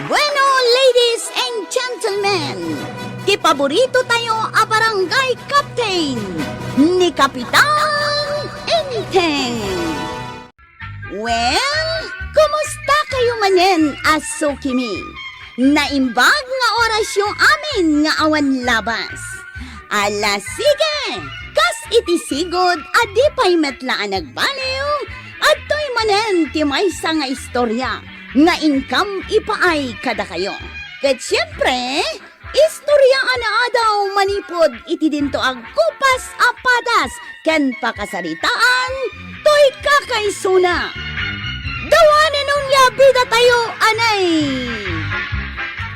Bueno, ladies and gentlemen, ti paborito tayo a barangay captain ni Kapitan Enteng. Well, kumusta kayo manen, Asukimi? Naimbag nga oras yung amin nga awan labas. Ala sige, kas iti sigod adi pa'y metlaan nagbaliw at to'y manen ti maysa nga istorya nga income ipaay kada kayo. Ket siyempre, istorya ana daw manipod iti dinto ag kupas apadas ken pakasaritaan to'y kakaysuna. Dawanan nung yabida tayo anay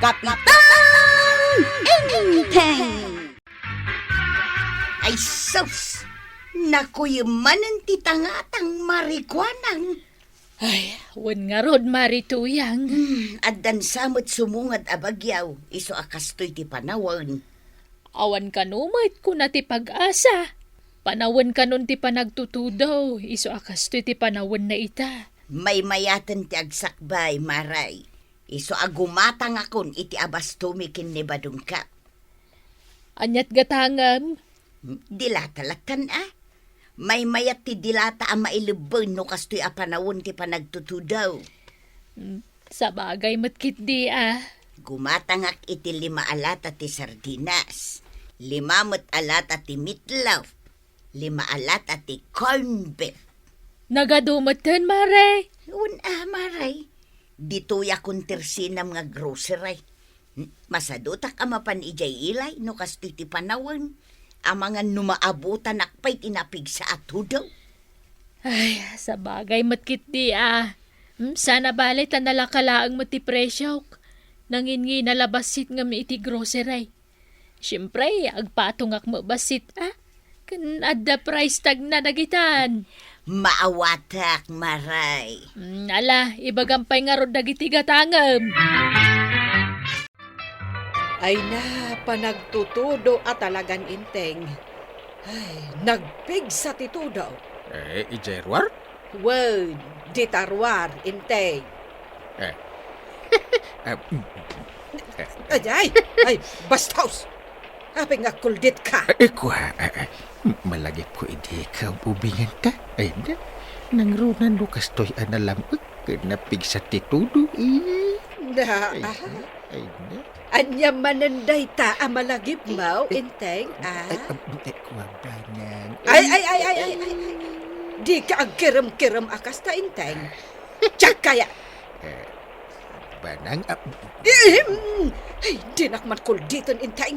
Kapitan Enteng. Ay sus! Nakuy manen ti tangatang marikwanang. Ay, wan nga rod marituyang. Addan samot sumungad abagyaw, iso akastoy ti panawon. Awan kanumait ko na ti pag-asa. Panawan kanon ti panagtutudaw, iso akastoy ti panawan na ita. May mayatan ti agsakbay, maray. Iso agumatang akon iti abas tumikin ni badungka. Anyat gatangam. Dilata-latan May mayat ti dilata ang mailubon no kastoy a panawon ti panagtutudaw. Sa bagay matkit di Gumatangak iti 5 alata ti sardinas, 5 alata ti meatloaf, 5 alata ti corned beef. Nagadumatan, mare. Maray. Dituya kung tersinam nga grocery. Masadutak amapan ijay ilay no kastoy ti panawon. Ang mga numaabutan nakpay tinapig sa atudaw. Ay, sa bagay matkit di Sana balay tanalakalaang mati presyo. Nangingi nalabasit nga mi iti grocery. Siyempre, agpatong ak mabasit Kan adda price tag na nagitan. Maawatak, maray. Ala, ibagampay nga rod dagiti gatangam. Ay na, panagtutudo at talagan Inteng. Ay, nagpig sa titudo. Ijerwar? Wow, ditarwar, Inteng. Ay, bastaus. Hapi nga kuldit ka. Malagip ko hindi ka ubingan ta. Ay na, nangrunan lo kastoy analamag. Napig sa titudo Ay na. Anya mananday ta amalagip mau, Inteng, Kuwabanang. Ay. Di ka agkiram-kiram akas ta, Inteng. Tsak kaya. Banang. Ay, di nakman kulditon, Inteng.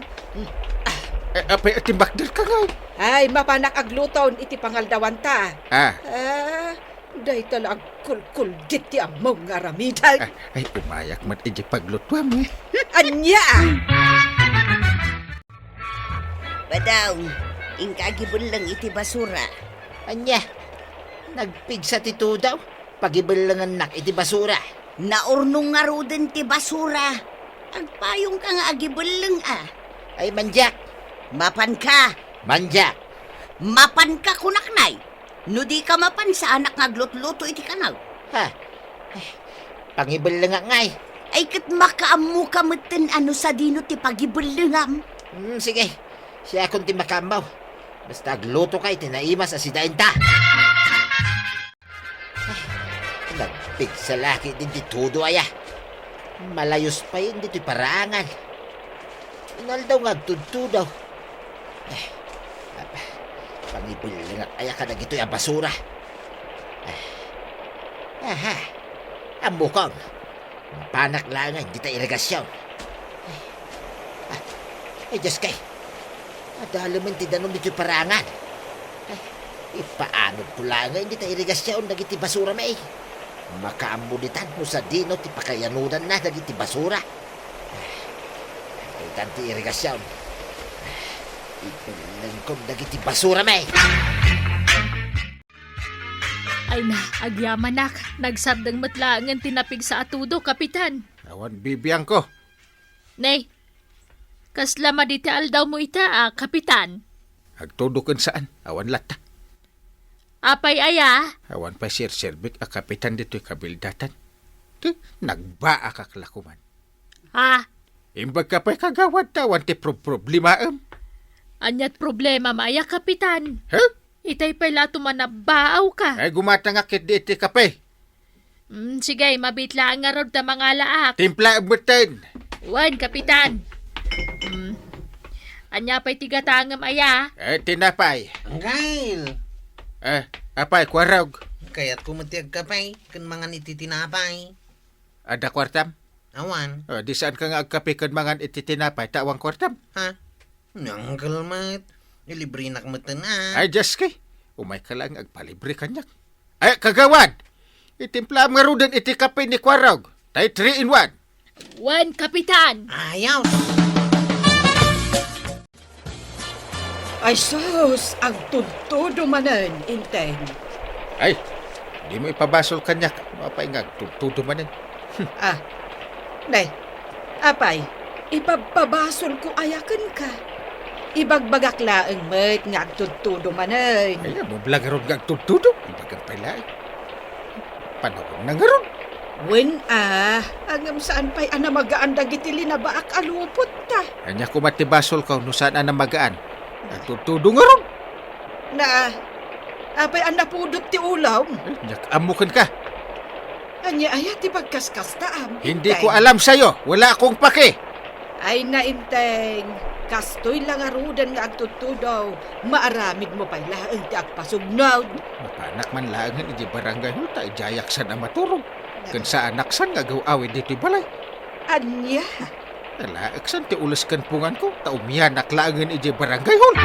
Apay atimbakdar ka nga. Ay, mapanak agluton iti pangaldawan ta. Day talag kuldit ti amaw nga ramiday. Ay, umayak man iji paglutwam Anya! Badaw, ingkagibon lang iti basura. Anya, nagpig sa tito daw. Pagibalangan nak iti basura. Naurnong nga roden ti basura. Agpayong ka nga agibon lang Ay, manjak. Mapan ka. Manjak. Mapan ka kunaknay. No di ka mapan sa anak nga glot-luto iti kanaw. Ay, pangibalangan ngay. Ay kat makaamu ka maten ano sa dino ti pagibulingam. Sige, siya akong ti makambaw. Basta agluto kay tinaimas sa sidain ta. Nagpig sa laki din titudo Malayos pa yun dito'y parangan. Inaldaw nga agtudto daw. Pangibalangan ka na gito'y basura. Ang bukong. Panak lang hindi tayo irigasyon. Ay, Diyos kay. Adalo man ti danom dito'y parangan. Paano ko lang hindi tayo irigasyon nagiti basura may. Makaambulitan mo sa dino ti pakayanudan na nagiti basura. Ay, tanti irigasyon. Ipalangkod nagiti basura may. Ay na, agyamanak. Nagsardang matlaangan tinapig sa atudo, Kapitan. Awan bibiyang ko. Nay, kasla maditial daw mo ita, Kapitan. Agtudukan saan? Awan lata. Apay aya? Awan pa sir Serbik a kapitan dito'y kabildatan. Nagbaa kaklakuman. Ha? Imbag ka pa'y kagawad tawan ti problema Anyat problema maya, Kapitan. Huh? Itay pala tumanabaaw ka. Ay gumatangakit di iti kape. Sige, mabitlaan nga rod ta mga laak. Timpla abutin. Wan, Kapitan. Anya pa'y tigatangam aya. Tinapay. Gail, Apay, kwarog. kaya't kumatiag ka pa'y, kan mga nititinapay. Ada kwartam? Awan, Di saan ka nga agkape kan mangan iti tinapay, tawang kwartam? ha? Nang kalmat, ilibre nakmatan na. Ay, just kay. Umay ka lang agpalibre kanyak. Ay, kagawad! Itimpla nga rudan iti kape ni kwarog. Tay 3-in-1. Wan, Kapitan. Ayaw! Ay sus, ang tudtudo manan, inteng. Ay, di mo ipabasol kanyak. Mapay nga, tutudo manin. Ah, nay, apay, ipababasol ko ayakan ka. Ibagbagak laeng met nga agtudtudo manan. Ay, mo blagarod nga tutudo. Ibagang pala. Panahon na nga ron. Wen angam saan pa'y anamagaan dagiti na baak alupot ta. Anya ko matibasol ka no saan na magaan. Tutudo nga ron. Na, apay anapudot ti ulaw. Ay, nyak amukan ka. Anya ayat ti pagkaskas taam. Hindi ko alam sa'yo. Wala akong pake. Ay nainteng, kastoy lang arudan nga agtutudaw. Maaramid mo pa'y laeng ti agpasugnod. Mapanak man laangan iti barangay ho ta ijayak sa na maturog. Kan sa anak san nga gawawi dito balay. Anya, Nalaak san ti ulas kan pungan ko ta umiyanak laangan iti barangay hol.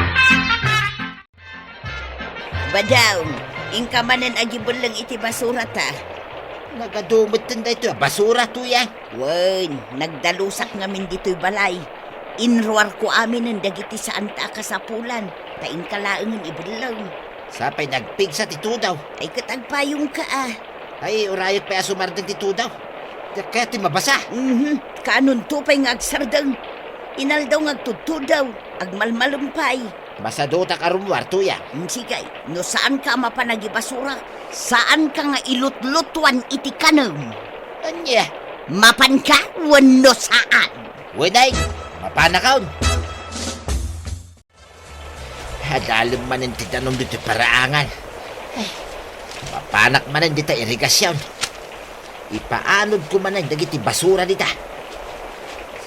Badaw, ingkamanan agibulang iti basura ta. Nagadumot din dito, basura to yan. Wen, nagdalusak ngamin dito'y balay. Inruar ko amin ang dagiti saan ta kasapulan. Taing kalaangan ibulang. Sapay nagpig sa titudaw. Ay katagpayong ka Ay, urayot pa asumardang titudaw. Kaya ti mabasa. Kanon to pa'y nga agsardang. Inaldaw nga agtutudaw. Agmalmalumpay. Masado ta karumwar to yan. Sigay, no saan ka mapanagibasura? Saan ka nga ilutlutuan iti kanam? Anya? Mapan ka, wano saan? Wenay, mapanakaon. Hadalim man ang titanong dito paraangan. Ay, mapanak man ang dita irigasyon. Ipaanod ko man ang dagiti basura dita.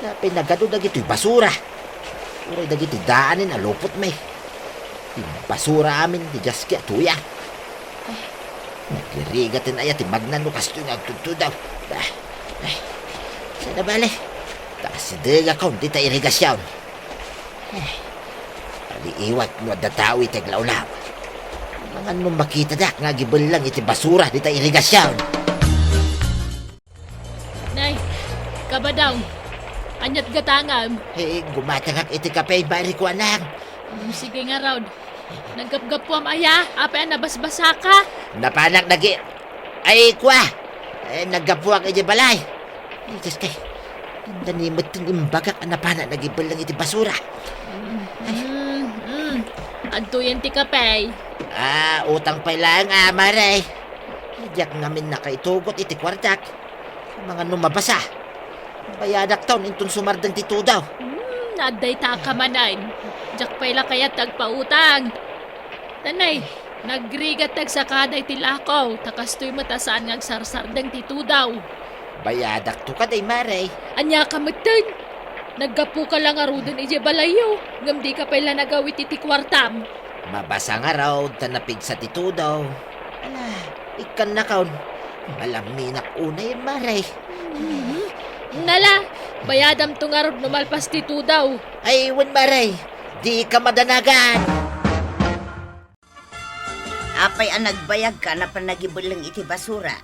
Sa pinagado dagiti basura. Uray dagiti daanin alupot may. Yung basura amin di jaski at tuya. Ay, nagirigatin ayat imagnan no kasto yung agtutudaw. Ay, sana bale. Takasidiga ko dita irigasyon. Ay, aliiwat mo datawi taglawlaw. Mga nung makita dak nga gibulang iti basura dita irigasyon. Nay, kabadaw. Anyat gatangam. Eh, gumatangak iti kapay bari ko anak. Sige nga, Raud. Naggapgapwam aya. Apa nabasbasa ka? Napanak nagi. Ay, kwa. Naggapuak iti balay. Ay, Diyos kay. Nanimot tin imbagak napanak nagibalang iti basura. Antuyan ti kapay. Utang pa'y lang, maray. Diyak ngamin nakaitugot iti kwartak. Mga numabasa. Bayadak taon intun sumardang titudaw. Naday ta ka manan. Diyak pa'y lakayat tagpautang. Tanay, nagrigat tag sa kaday tilakaw. Takastoy matasaan ng sarsardang titudaw. Bayadak to kaday, maray. Anya ka matan. Naggapu ka lang arudan ije balayo. Ngam di ka pala nagawit iti kwartam. Mabasa nga raw, tanapig sa titudaw. Ala, ikan na kaon. Malaminak unay, maray. Nala, bayadam tungarod numalpas tito daw. Ay, wan maray. Di ka madanagan. Apay ang nagbayag ka na panagibulang iti basura,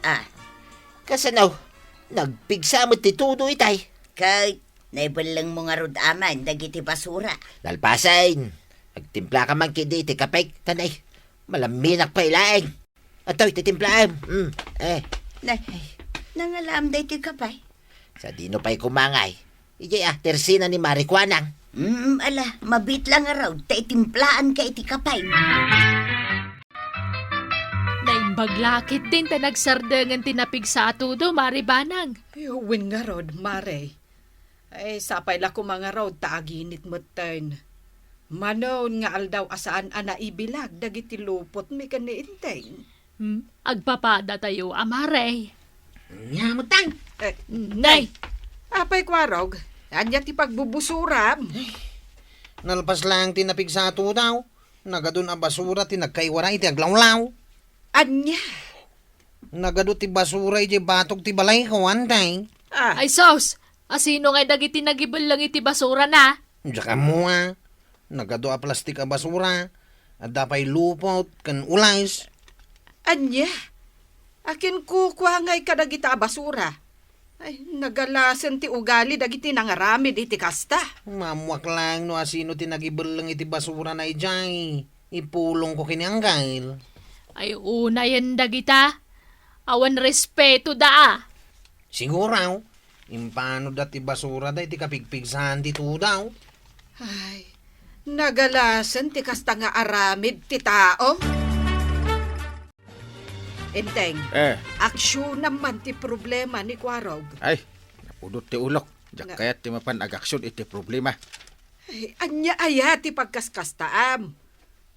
Kasanaw, nagpigsa mo titudo itay. Kay, naibulang mo nga rod aman, dagiti basura. Lalpasain. Nagtimpla ka man kidi iti kapay. Tanay, malaminak pa ilaing. Atoy, titimplaam. Nangalam day ti kapay. Sa dino pa'y kumangay. Ijay tersina ni Marikwanang. Ala, mabit lang nga raw, taitimplaan ka iti kapay. Naimbaglakit din ta nagsardangan tinapig sa atudo, maribanang. Yuwin nga rod, mare. Ay, sapay la ko mga raw taaginit mo ten. Manon nga aldaw asaan ana ibilag dagiti lupot mi kaniinteng. Agpapada tayo, amare. Nyamutang! Nay, Apay kwarog, anya ti pagbubusuram. Nalpas lang tinapig sa ato daw. Nagadun ang basura tinagkaiwara iti aglawlaw. Anya? Nagadun ti basura iti batok ti balay ko antay. ay sos, asino nga dagiti nagibal lang iti basura na? Diyan ka mo Nagado a plastik a basura. At dapay lupot kan ulays. Anya? Akin kukwa ngay kadagita basura. Ay, nagalasan ti ugali dagiti nangaramid iti kasta. Mamuak lang no asino tinagibelang iti basura na ijay. Ipulong ko kinianggail. Ay una yan dagita. Awan respeto daa. Siguraw. Impano dati basura da iti kapigpigsahan ti daw. Ay, nagalasan ti kasta nga aramid ti tao. Enteng, aksyon naman ti problema ni Kwarog. Ay, napudot ti ulok. Diyak kaya't ti mapan agaksyon iti problema. Ay, anya aya ti pagkaskastaam.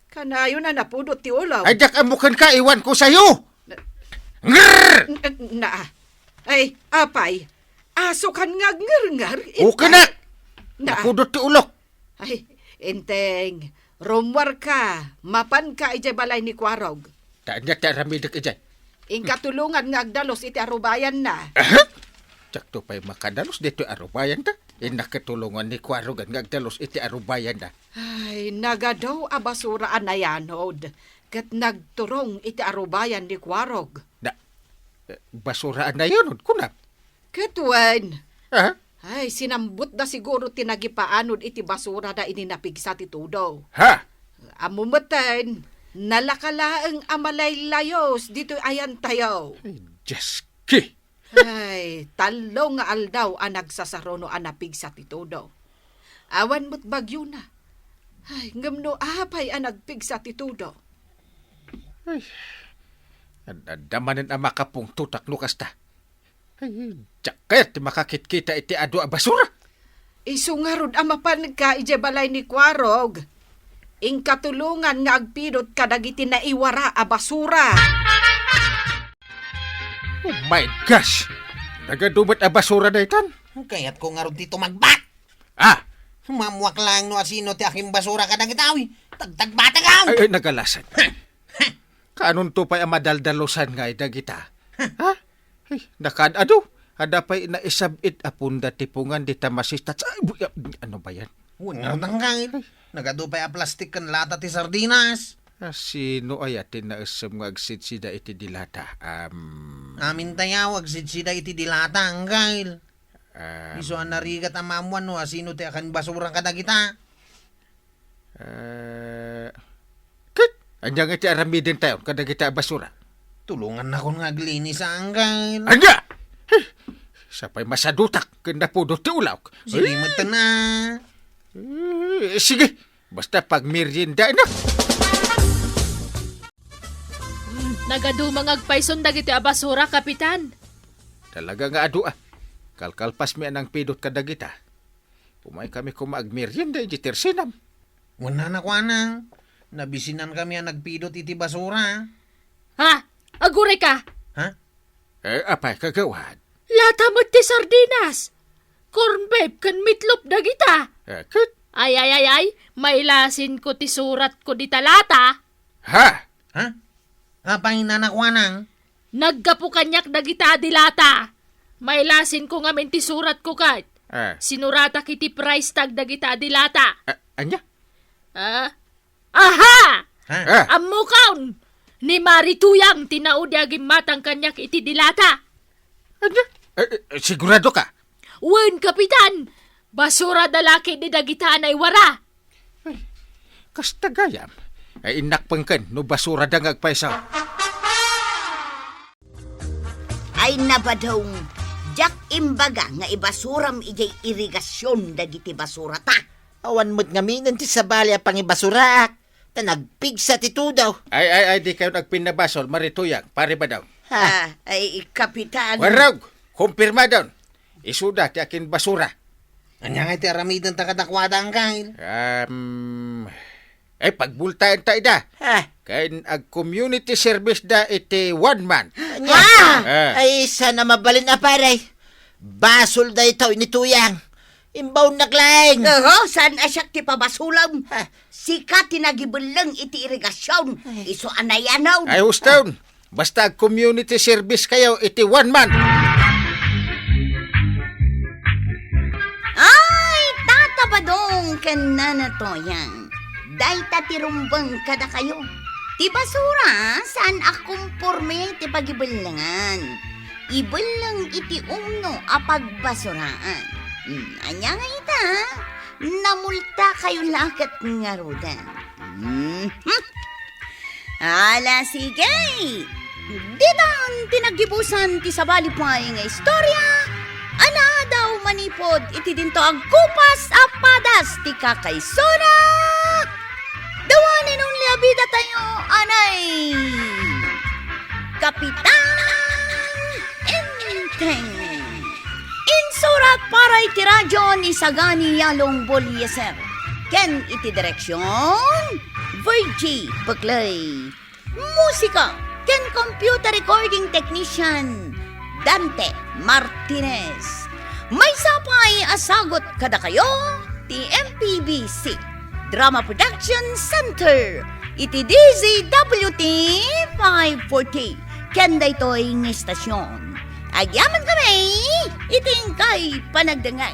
Kanayo na napudot ti ulaw. Ay, diyak amukan ka, iwan ko sa'yo! Ngrrr! Ay, apay. Aso kan nga ngar-ngar. Okay na! Na. Napudot ti ulok. Ay, enteng. Rumwar ka. Mapan ka ijay balay ni Kwarog. Daan niya ti aramidak ijay. Ingkatulungan nga agdalos iti arubayan na. Diyak to pa'y makadalos dito arubayan ta. Nakatulungan ni Kwarogan nga agdalos iti arubayan na. Ay, nagadaw a basura anayanod. Kat nagturong iti arubayan ni Kwarog. Basuraan na yun, kunap. Katwan. Ha? Ay, sinambut da siguro tinagipaanod iti basura da ininapigsa ti tudo. Ha? Amumatan, nalakalaang amalay layos dito ayan tayo. Ay, Jeski. Ay, talo nga aldaw ang nagsasarono ang napigsa ti tudo. Awan mo't bagyo na. Ay, ngamno apay ang nagpigsa ti tudo. Ay, damanin ang makapong tutak lukas ta. Ay, diyak makakit-kita iti ado a basura. Isungarod ang mapan ka ije balay ni Kwarog. Ingkatulungan nga agpidot kadagiti na iwara a basura. Oh my gosh! Nagadumat a basura na itan. Kaya't ko nga ron dito magbat. Ah! Mamuak lang no asino ti aking basura ka nagitawi. Tagtagbatagaw! Ay, nagalasan. Kanon to pa'y amadaldalosan nga idagita. Ha? Ay, nakadado. Ada pa'y naisabit apunda tipungan di tamasistat. Ay, ano ba yan? Nga ron kail. Nagado pa a plastik kan lata ti sardinas. Sino ay atin na isam nga agsitsida iti dilata? Amin tayaw agsitsida iti dilata ang kail. Iso ang narigat ang mamuan no asino ti akan basura ka nagita. Kit! Andiyan iti aramidin tayo kada kita basura. Tulungan na ko nga aglinis ang kail. Anya! Hey! Sapay masadutak kanda po do ti ulaw. Silimot na. Sige, basta pag merienda na. Nagadumang agpayson dagiti a basura, kapitan. Talaga nga adu ah. Kalkalpas mi anang pidot kadagita. Umay kami kumagmerienda iti tersinam. Wala na ko anang. Nabisinan kami ang nagpidot iti basura. Ha? Aguray ka? Ha? Apay kagawad. Lata mo't ti sardinas. Corn beef kan meatloaf dagita. Kit? Ay, mailasin ko ti surat ko di talata. Ha? Ha? Apay nanakwanang? Naggapu kanyak dagita dilata. Mailasin ko ngamin ti surat ko kat. Sinurata kiti price tag dagita dilata. Anya? Aha! Ha? Amukaon! Ni Marituyang tinaudagim matang kanyak iti dilata. Anya? Sigurado ka? Wen, kapitan! Basura dalaki di dagita na iwara. Kasta gayam. Ay inakpangkan no basura dangag paysa. Ay nabadong, jak imbaga nga ibasuram ijay irigasyon dagiti basura ta. Awan mo't ngaminan ti sabali a pangibasurak. Tanagpigsa ti tudaw. Ay, di kayo nagpinabasol, Marituyang, pare ba daw? Ay, kapitan. Warog, kumpirma daw. Isuda ti akin basura. Anya nga iti aramitan ta kadakwada angkay. Pagbultayan tayo da. Ha? Kain ag community service da iti 1 month. Anya? Ay, sana mabalin na paray. Basol da ito, inituyang. Imbaw naglaing. Saan asyak ti pabasulam? Ha? Sika tinagibelang iti irigasyon. Iso anayanaw. Ay, Houston. Basta ag community service kayo iti 1 month. Ay, tatabadong ka na to yan. Day tatirumbang kada kayo. Ti basura, saan akumporme ti pagibalangan. Ibalang iti umno apagbasuraan. Anya nga ita, namulta kayo lakat nga rudan. Ala, sige. Dito ang tinagibusan ti sabalipay nga istorya. Ana daw manipod iti dinto ang kupas apadas ti kakaysona. Dawanin nung liabida tayo, anay. Kapitan Enteng. Insurat para iti radyo ni Sagani Yalong Bolieser. Ken iti direksyon, Virgie Baglay. Musika, ken computer recording technician, Dante Martinez. May sapay asagot kada kayo, ti MPBC Drama Production Center. Iti DZWT 540. Ken daytoy ng istasyon. Agyaman kami, iting kay panagdangag.